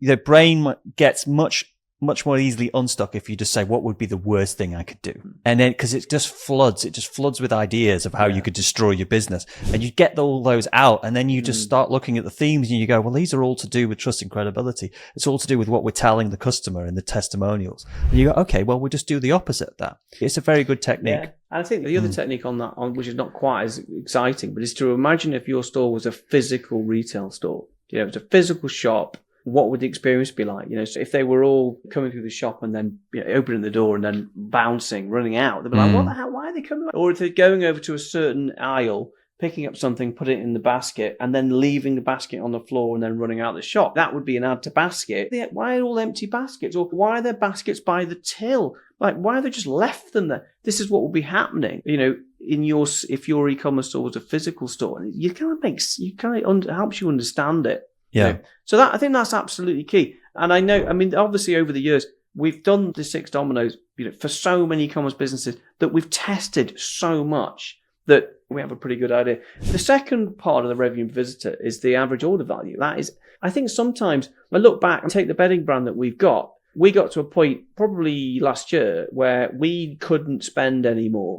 the brain gets much more easily unstuck if you just say, what would be the worst thing I could do? And then, because it just floods with ideas of how you could destroy your business. And you get all those out, and then you just start looking at the themes and you go, well, these are all to do with trust and credibility. It's all to do with what we're telling the customer in the testimonials. And you go, okay, well, we'll just do the opposite of that. It's a very good technique. Yeah. And I think the other technique on that, which is not quite as exciting, but is to imagine if your store was a physical retail store. You know, it's a physical shop. What would the experience be like? You know, so if they were all coming through the shop and then opening the door and then bouncing, running out, they'd be like, what the hell? Why are they coming? Or if they're going over to a certain aisle, picking up something, put it in the basket, and then leaving the basket on the floor and then running out the shop. That would be an add to basket. Why are all empty baskets? Or why are there baskets by the till? Like, why have they just left them there? This is what will be happening. You know, if your e-commerce store was a physical store, and it helps you understand it. Yeah. You know? So I think that's absolutely key. And I know, I mean, obviously over the years, we've done the 6 Dominoes, for so many e-commerce businesses that we've tested so much that we have a pretty good idea. The second part of the revenue per visitor is the average order value. That is, I think sometimes I look back and take the bedding brand that we've got. We got to a point probably last year where we couldn't spend any more